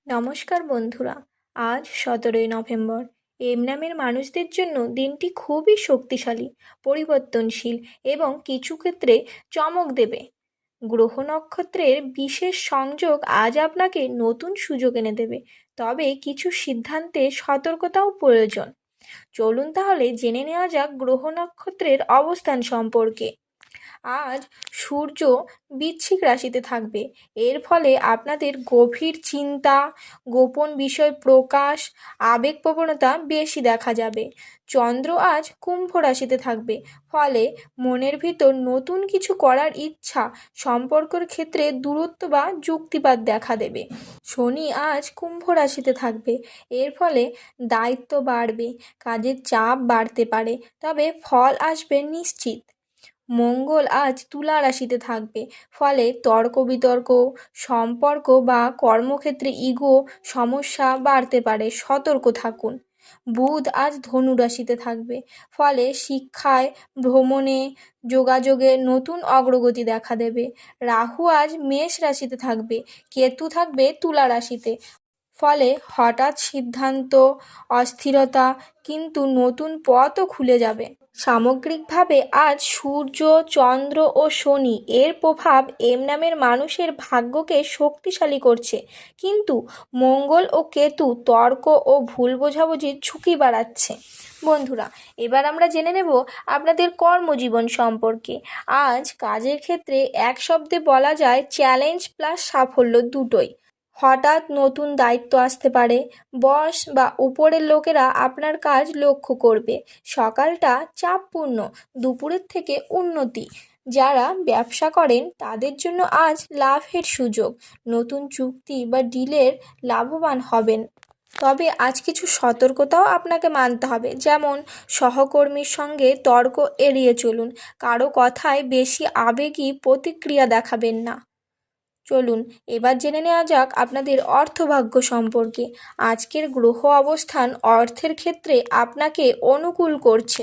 নমস্কার বন্ধুরা। আজ 17ই নভেম্বর। এম নামের মানুষদের জন্য দিনটি খুবই শক্তিশালী, পরিবর্তনশীল এবং কিছু ক্ষেত্রে চমক দেবে। গ্রহ নক্ষত্রের বিশেষ সংযোগ আজ আপনাকে নতুন সুযোগ এনে দেবে, তবে কিছু সিদ্ধান্তে সতর্কতাও প্রয়োজন। চলুন তাহলে জেনে নেওয়া যাক গ্রহ নক্ষত্রের অবস্থান সম্পর্কে। আজ সূর্য বৃশ্চিক রাশিতে থাকবে। এর ফলে আপনাদের গভীর চিন্তা, গোপন বিষয় প্রকাশ, আবেগপ্রবণতা বেশি দেখা যাবে। চন্দ্র আজ কুম্ভ রাশিতে থাকবে, ফলে মনের ভিতর নতুন কিছু করার ইচ্ছা, সম্পর্কের ক্ষেত্রে দূরত্ব বা যুক্তিবাদ দেখা দেবে। শনি আজ কুম্ভ রাশিতে থাকবে, এর ফলে দায়িত্ব বাড়বে, কাজের চাপ বাড়তে পারে, তবে ফল আসবে নিশ্চিত। মঙ্গল আজ তুলা রাশিতে থাকবে, ফলে তর্ক বিতর্ক, সম্পর্ক বা কর্মক্ষেত্রে ইগো সমস্যা বাড়তে পারে, সতর্ক থাকুন। বুধ আজ ধনু রাশিতে থাকবে, ফলে শিক্ষায়, ভ্রমণে, যোগাযোগে নতুন অগ্রগতি দেখা দেবে। রাহু আজ মেষ রাশিতে থাকবে, কেতু থাকবে তুলা রাশিতে, ফলে হঠাৎ সিদ্ধান্ত, অস্থিরতা, কিন্তু নতুন পথও খুলে যাবে। সামগ্রিকভাবে আজ সূর্য, চন্দ্র ও শনি এর প্রভাব এম নামের মানুষের ভাগ্যকে শক্তিশালী করছে, কিন্তু মঙ্গল ও কেতু তর্ক ও ভুল বোঝাবুঝির ঝুঁকি বাড়াচ্ছে। বন্ধুরা, এবার আমরা জেনে নেব আপনাদের কর্মজীবন সম্পর্কে। আজ কাজের ক্ষেত্রে এক শব্দে বলা যায় চ্যালেঞ্জ প্লাস সাফল্য দুটোই। হঠাৎ নতুন দায়িত্ব আসতে পারে, বস বা উপরের লোকেরা আপনার কাজ লক্ষ্য করবে। সকালটা চাপপূর্ণ, দুপুরের থেকে উন্নতি। যারা ব্যবসা করেন তাদের জন্য আজ লাভের সুযোগ, নতুন চুক্তি বা ডিলের লাভবান হবেন। তবে আজ কিছু সতর্কতাও আপনাকে মানতে হবে, যেমন সহকর্মীর সঙ্গে তর্ক এড়িয়ে চলুন, কারো কথায় বেশি আবেগী প্রতিক্রিয়া দেখাবেন না। চলুন এবার জেনে নেওয়া যাক আপনাদের অর্থভাগ্য সম্পর্কে। আজকের গ্রহ অবস্থান অর্থের ক্ষেত্রে আপনাকে অনুকূল করছে।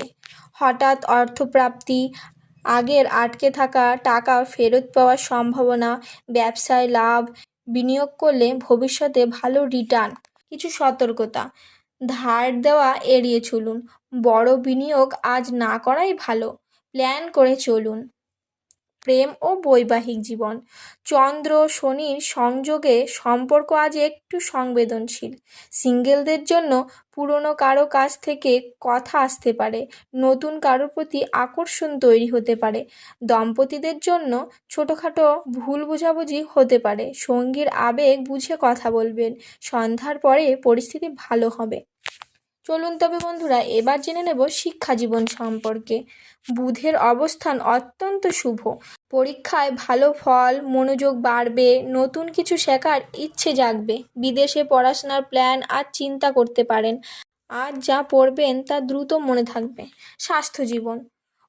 হঠাৎ অর্থপ্রাপ্তি, আগের আটকে থাকা টাকা ফেরত পাওয়ার সম্ভাবনা, ব্যবসায় লাভ, বিনিয়োগ করলে ভবিষ্যতে ভালো রিটার্ন। কিছু সতর্কতা: ধার দেওয়া এড়িয়ে চলুন, বড় বিনিয়োগ আজ না করাই ভালো, প্ল্যান করে চলুন। প্রেম ও বৈবাহিক জীবন, চন্দ্র শনির সংযোগে সম্পর্ক আজ একটু সংবেদনশীল। সিঙ্গেলদের জন্য পুরনো কারো কাছ থেকে কথা আসতে পারে, নতুন কারোর প্রতি আকর্ষণ তৈরি হতে পারে। দম্পতিদের জন্য ছোটোখাটো ভুল বোঝাবুঝি হতে পারে, সঙ্গীর আবেগ বুঝে কথা বলবেন, সন্ধ্যার পরে পরিস্থিতি ভালো হবে। চলুন তবে বন্ধুরা এবার জেনে নেব শিক্ষা জীবন সম্পর্কে। বুধের অবস্থান অত্যন্ত শুভ, পরীক্ষায় ভালো ফল, মনোযোগ বাড়বে, নতুন কিছু শেখার ইচ্ছে জাগবে। বিদেশে পড়াশোনার প্ল্যান আজ চিন্তা করতে পারেন, আজ যা পড়বেন তা দ্রুত মনে থাকবে। স্বাস্থ্য জীবন,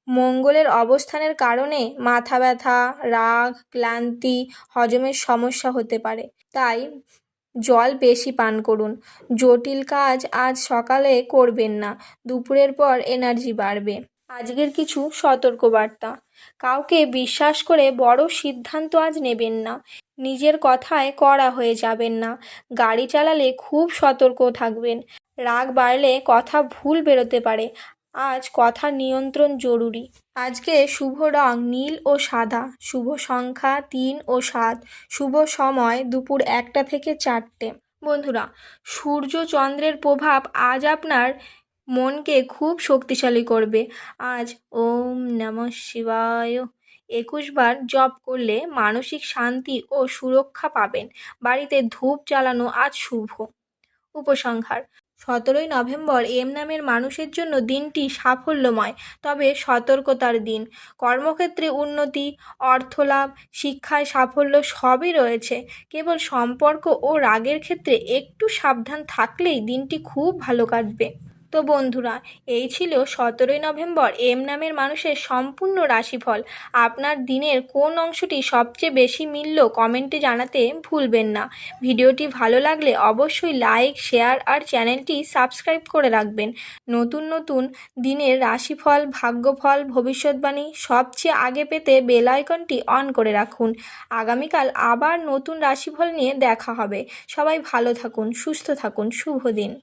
মঙ্গলের অবস্থানের কারণে মাথা ব্যথা, রাগ, ক্লান্তি, হজমের সমস্যা হতে পারে, তাই জল বেশি পান করুন। জটিল কাজ আজ সকালে করবেন না, দুপুরের পর এনার্জি বাড়বে। আজকের কিছু সতর্কবার্তা: কাউকে বিশ্বাস করে বড় সিদ্ধান্ত আজ নেবেন না, নিজের কথায় কড়া হয়ে যাবেন না, গাড়ি চালালে খুব সতর্ক থাকবেন, রাগ বাড়লে কথা ভুল বেরোতে পারে, আজ কথা নিয়ন্ত্রণ জরুরি। আজকে শুভ রং নীল ও সাদা, শুভ সংখ্যা 3 ও 7, শুভ সময় দুপুর 1টা থেকে 4টে। বন্ধুরা, সূর্য চন্দ্রের প্রভাব আজ আপনার মনকে খুব শক্তিশালী করবে। আজ ওম নমঃ শিবায় 21 বার জপ করলে মানসিক শান্তি ও সুরক্ষা পাবেন। বাড়িতে ধূপ জ্বালানো আজ শুভ। উপসংহার: 17ই নভেম্বর এম নামের মানুষের জন্য দিনটি সাফল্যময়, তবে সতর্কতার দিন। কর্মক্ষেত্রে উন্নতি, অর্থলাভ, শিক্ষায় সাফল্য সবই রয়েছে, কেবল সম্পর্ক ও রাগের ক্ষেত্রে একটু সাবধান থাকলেই দিনটি খুব ভালো কাটবে। তো বন্ধুরা, এই ছিল 17ই নভেম্বর এম নামের মানুষের সম্পূর্ণ রাশিফল। আপনার দিনের কোন অংশটি সবচেয়ে বেশি মিলল কমেন্টে জানাতে ভুলবেন না। ভিডিওটি ভালো লাগলে অবশ্যই লাইক, শেয়ার আর চ্যানেলটি সাবস্ক্রাইব করে রাখবেন। নতুন নতুন দিনের রাশিফল, ভাগ্যফল, ভবিষ্যৎবাণী সবচেয়ে আগে পেতে বেল আইকনটি অন করে রাখুন। আগামীকাল আবার নতুন রাশিফল নিয়ে দেখা হবে। সবাই ভালো থাকুন, সুস্থ থাকুন, শুভ দিন।